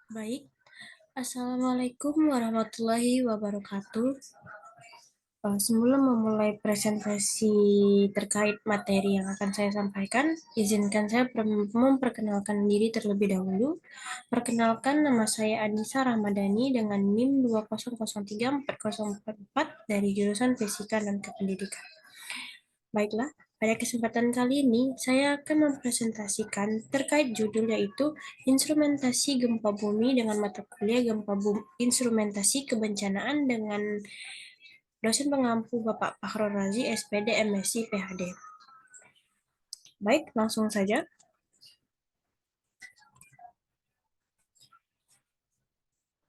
Baik, Assalamualaikum warahmatullahi wabarakatuh. Sebelum memulai presentasi terkait materi yang akan saya sampaikan, izinkan saya memperkenalkan diri terlebih dahulu. Perkenalkan, nama saya Anissa Ramadhani dengan NIM 2003404 dari jurusan Fisika dan Kependidikan. Baiklah, pada kesempatan kali ini saya akan mempresentasikan terkait judul yaitu Instrumentasi Gempa Bumi dengan mata kuliah Gempa Bumi Instrumentasi Kebencanaan dengan dosen pengampu Bapak Fakhrul Razi, SPD, MSc, PhD. Baik, langsung saja.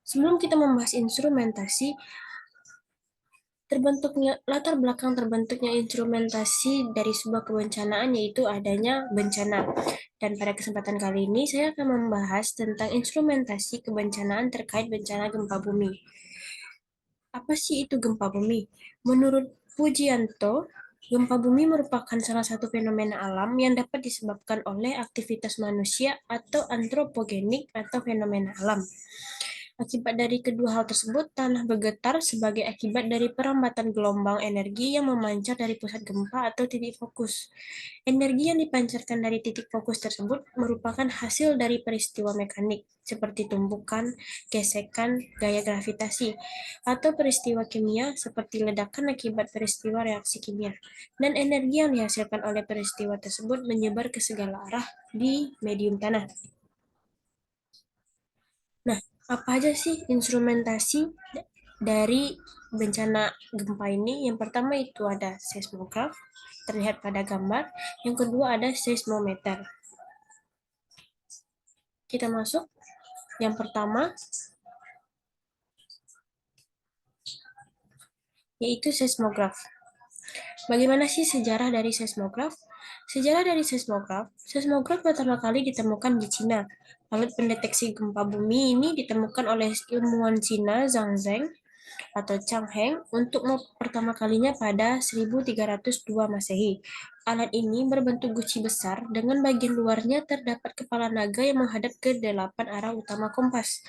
Sebelum kita membahas instrumentasi, latar belakang terbentuknya instrumentasi dari sebuah kebencanaan yaitu adanya bencana. Dan pada kesempatan kali ini saya akan membahas tentang instrumentasi kebencanaan terkait bencana gempa bumi. Apa sih itu gempa bumi? Menurut Pujianto, gempa bumi merupakan salah satu fenomena alam yang dapat disebabkan oleh aktivitas manusia atau antropogenik atau fenomena alam. Akibat dari kedua hal tersebut, tanah bergetar sebagai akibat dari perambatan gelombang energi yang memancar dari pusat gempa atau titik fokus. Energi yang dipancarkan dari titik fokus tersebut merupakan hasil dari peristiwa mekanik, seperti tumbukan, gesekan, gaya gravitasi, atau peristiwa kimia seperti ledakan akibat peristiwa reaksi kimia. Dan energi yang dihasilkan oleh peristiwa tersebut menyebar ke segala arah di medium tanah. Nah, apa aja sih instrumentasi dari bencana gempa ini? Yang pertama itu ada seismograf, terlihat pada gambar. Yang kedua ada seismometer. Kita masuk. Yang pertama, yaitu seismograf. Bagaimana sih sejarah dari seismograf? Sejarah dari seismograf pertama kali ditemukan di Cina. Alat pendeteksi gempa bumi ini ditemukan oleh ilmuwan Cina Zhang Zheng atau Chang Heng untuk pertama kalinya pada 1302 Masehi. Alat ini berbentuk guci besar dengan bagian luarnya terdapat kepala naga yang menghadap ke 8 arah utama kompas.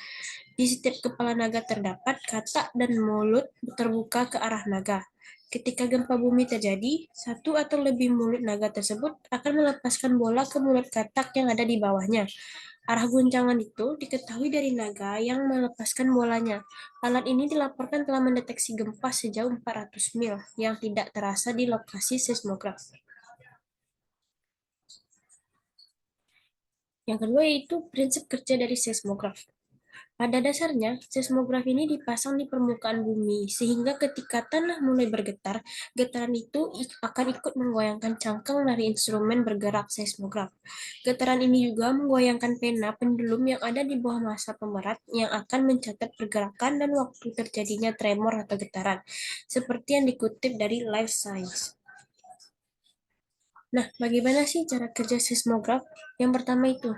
Di setiap kepala naga terdapat katak dan mulut terbuka ke arah naga. Ketika gempa bumi terjadi, satu atau lebih mulut naga tersebut akan melepaskan bola ke mulut katak yang ada di bawahnya. Arah guncangan itu diketahui dari naga yang melepaskan bolanya. Alat ini dilaporkan telah mendeteksi gempa sejauh 400 mil yang tidak terasa di lokasi seismograf. Yang kedua yaitu prinsip kerja dari seismograf. Pada dasarnya, seismograf ini dipasang di permukaan bumi, sehingga ketika tanah mulai bergetar, getaran itu akan ikut menggoyangkan cangkang dari instrumen bergerak seismograf. Getaran ini juga menggoyangkan pena pendulum yang ada di bawah massa pemerat yang akan mencatat pergerakan dan waktu terjadinya tremor atau getaran, seperti yang dikutip dari Life Science. Nah, bagaimana sih cara kerja seismograf? Yang pertama itu,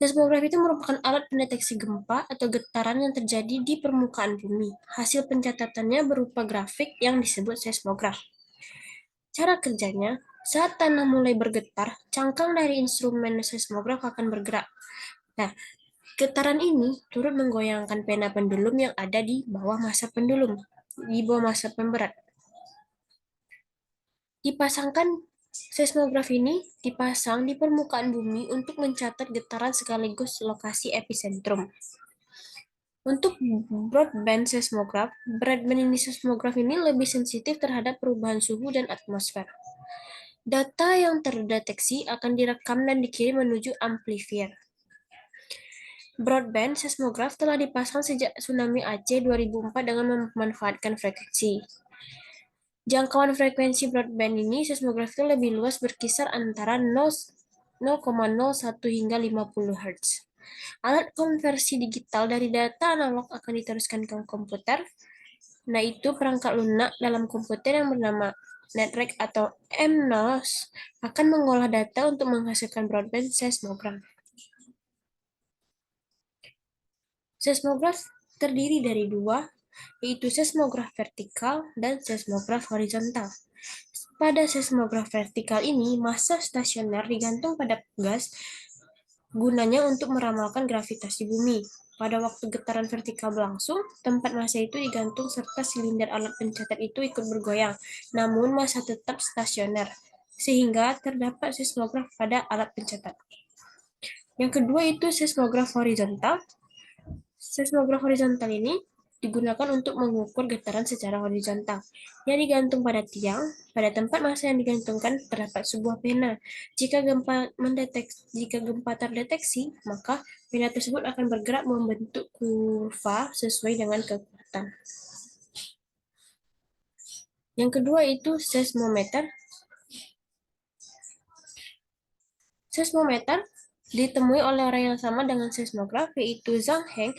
seismograf itu merupakan alat pendeteksi gempa atau getaran yang terjadi di permukaan bumi. Hasil pencatatannya berupa grafik yang disebut seismograf. Cara kerjanya, saat tanah mulai bergetar, cangkang dari instrumen seismograf akan bergerak. Nah, getaran ini turut menggoyangkan pena pendulum yang ada di bawah massa pendulum, di bawah massa pemberat. Seismograf ini dipasang di permukaan bumi untuk mencatat getaran sekaligus lokasi epicentrum. Untuk broadband seismograf ini lebih sensitif terhadap perubahan suhu dan atmosfer. Data yang terdeteksi akan direkam dan dikirim menuju amplifier. Broadband seismograf telah dipasang sejak tsunami Aceh 2004 dengan memanfaatkan frekuensi. Jangkauan frekuensi broadband ini seismograf itu lebih luas, berkisar antara 0,01 hingga 50 Hz. Alat konversi digital dari data analog akan diteruskan ke komputer. Nah, itu perangkat lunak dalam komputer yang bernama netrek atau MNOS akan mengolah data untuk menghasilkan broadband seismograf. Seismograf terdiri dari dua, yaitu seismograf vertikal dan seismograf horizontal. Pada seismograf vertikal ini, massa stasioner digantung pada gas Gunanya untuk meramalkan gravitasi bumi. Pada waktu getaran vertikal berlangsung, tempat massa itu digantung serta silinder alat pencatat itu ikut bergoyang, namun massa tetap stasioner, sehingga terdapat seismograf pada alat pencatat. Yang kedua itu seismograf horizontal. Seismograf horizontal ini digunakan untuk mengukur getaran secara horizontal yang digantung pada tiang. Pada tempat massa yang digantungkan terdapat sebuah pena. Jika gempa terdeteksi, maka pena tersebut akan bergerak membentuk kurva sesuai dengan kekuatan. Yang kedua itu seismometer. Seismometer ditemui oleh orang yang sama dengan seismograf, yaitu Zhang Heng.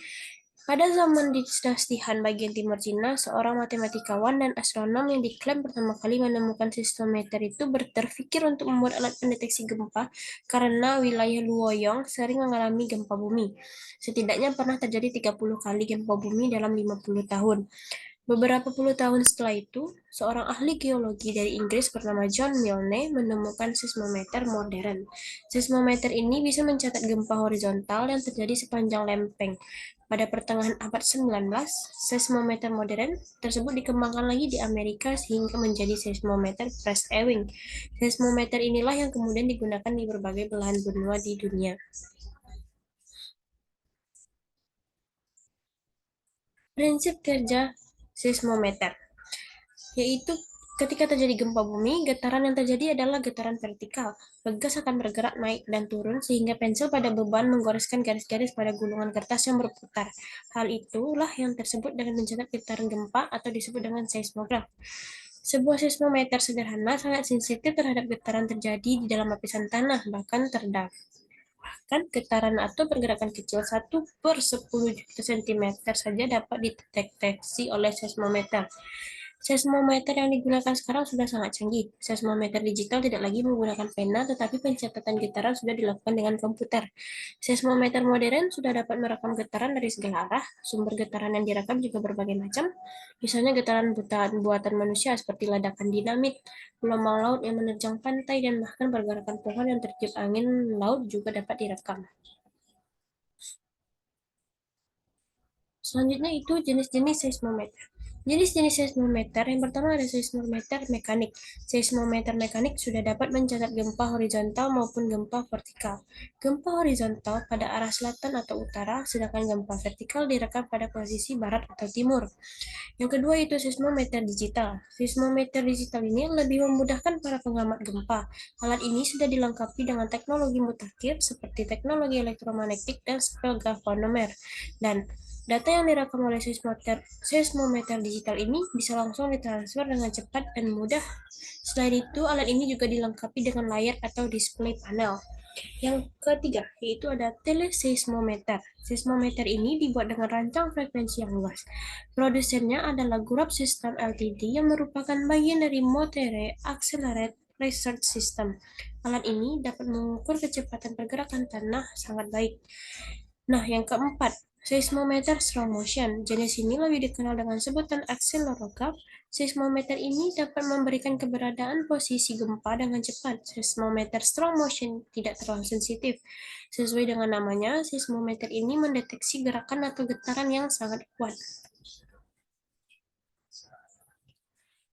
Pada zaman dinasti Han bagian timur Cina, seorang matematikawan dan astronom yang diklaim pertama kali menemukan seismometer itu berpikir untuk membuat alat pendeteksi gempa karena wilayah Luoyang sering mengalami gempa bumi. Setidaknya pernah terjadi 30 kali gempa bumi dalam 50 tahun. Beberapa puluh tahun setelah itu, seorang ahli geologi dari Inggris bernama John Milne menemukan seismometer modern. Seismometer ini bisa mencatat gempa horizontal yang terjadi sepanjang lempeng. Pada pertengahan abad 19, seismometer modern tersebut dikembangkan lagi di Amerika sehingga menjadi seismometer Press Ewing. Seismometer inilah yang kemudian digunakan di berbagai belahan benua di dunia. Prinsip kerja seismometer yaitu ketika terjadi gempa bumi, getaran yang terjadi adalah getaran vertikal. Gas akan bergerak naik dan turun sehingga pensil pada beban menggoreskan garis-garis pada gulungan kertas yang berputar. Hal itulah yang tersebut dengan mencatat getaran gempa atau disebut dengan seismograf. Sebuah seismometer sederhana sangat sensitif terhadap getaran terjadi di dalam lapisan tanah, bahkan getaran atau pergerakan kecil 1/10 juta cm saja dapat dideteksi oleh seismometer. Seismometer yang digunakan sekarang sudah sangat canggih. Seismometer digital tidak lagi menggunakan pena, tetapi pencatatan getaran sudah dilakukan dengan komputer. Seismometer modern sudah dapat merekam getaran dari segala arah. Sumber getaran yang direkam juga berbagai macam. Misalnya getaran buatan manusia seperti ledakan dinamit, gelombang laut yang menerjang pantai, dan bahkan pergerakan pohon yang tertiup angin laut juga dapat direkam. Selanjutnya itu jenis-jenis seismometer. Jenis-jenis seismometer yang pertama ada seismometer mekanik. Seismometer mekanik sudah dapat mencatat gempa horizontal maupun gempa vertikal. Gempa horizontal pada arah selatan atau utara, sedangkan gempa vertikal direkam pada posisi barat atau timur. Yang kedua itu seismometer digital. Seismometer digital ini lebih memudahkan para pengamat gempa. Alat ini sudah dilengkapi dengan teknologi mutakhir seperti teknologi elektromagnetik dan spek galvanomer. Dan data yang direkam oleh seismometer digital ini bisa langsung ditransfer dengan cepat dan mudah. Selain itu, alat ini juga dilengkapi dengan layar atau display panel. Yang ketiga, yaitu ada teleseismometer. Seismometer ini dibuat dengan rancang frekuensi yang luas. Produsennya adalah Gurab System Ltd yang merupakan bagian dari Motere Accelerated Research System. Alat ini dapat mengukur kecepatan pergerakan tanah sangat baik. Nah, yang keempat, seismometer slow motion. Jenis ini lebih dikenal dengan sebutan akselerograf. Seismometer ini dapat memberikan keberadaan posisi gempa dengan cepat. Seismometer slow motion tidak terlalu sensitif. Sesuai dengan namanya, seismometer ini mendeteksi gerakan atau getaran yang sangat kuat.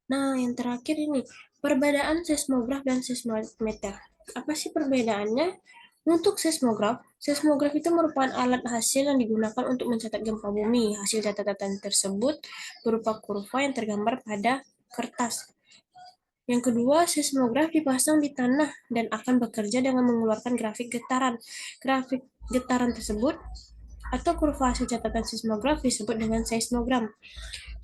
Nah, yang terakhir ini, perbedaan seismograf dan seismometer. Apa sih perbedaannya? Untuk seismograf itu merupakan alat hasil yang digunakan untuk mencatat gempa bumi. Hasil catatan tersebut berupa kurva yang tergambar pada kertas. Yang kedua, seismograf dipasang di tanah dan akan bekerja dengan mengeluarkan grafik getaran. Grafik getaran tersebut atau kurva hasil catatan seismograf disebut dengan seismogram.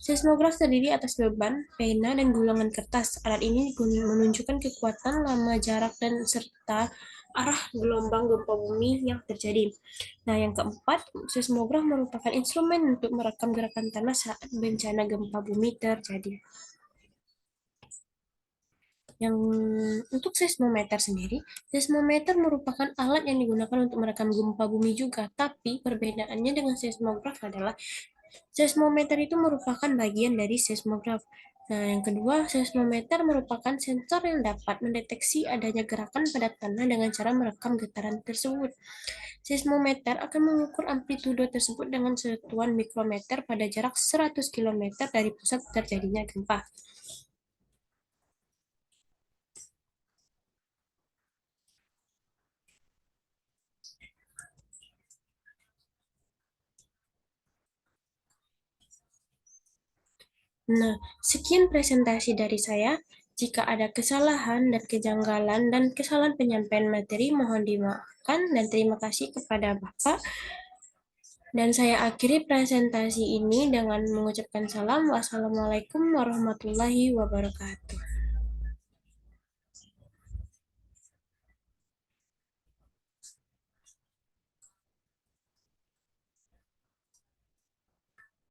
Seismograf terdiri atas beban, pena, dan gulungan kertas. Alat ini menunjukkan kekuatan, lama, jarak, dan serta arah gelombang gempa bumi yang terjadi. Nah, yang keempat, seismograf merupakan instrumen untuk merekam gerakan tanah saat bencana gempa bumi terjadi. Yang untuk seismometer sendiri, seismometer merupakan alat yang digunakan untuk merekam gempa bumi juga, tapi perbedaannya dengan seismograf adalah Seismometer itu merupakan bagian dari seismograf. Nah, yang kedua, seismometer merupakan sensor yang dapat mendeteksi adanya gerakan pada tanah dengan cara merekam getaran tersebut. Seismometer akan mengukur amplitudo tersebut dengan satuan mikrometer pada jarak 100 km dari pusat terjadinya gempa. Nah, sekian presentasi dari saya. Jika ada kesalahan dan kejanggalan dan kesalahan penyampaian materi, mohon dimaafkan dan terima kasih kepada Bapak. Dan saya akhiri presentasi ini dengan mengucapkan salam. Wassalamualaikum warahmatullahi wabarakatuh.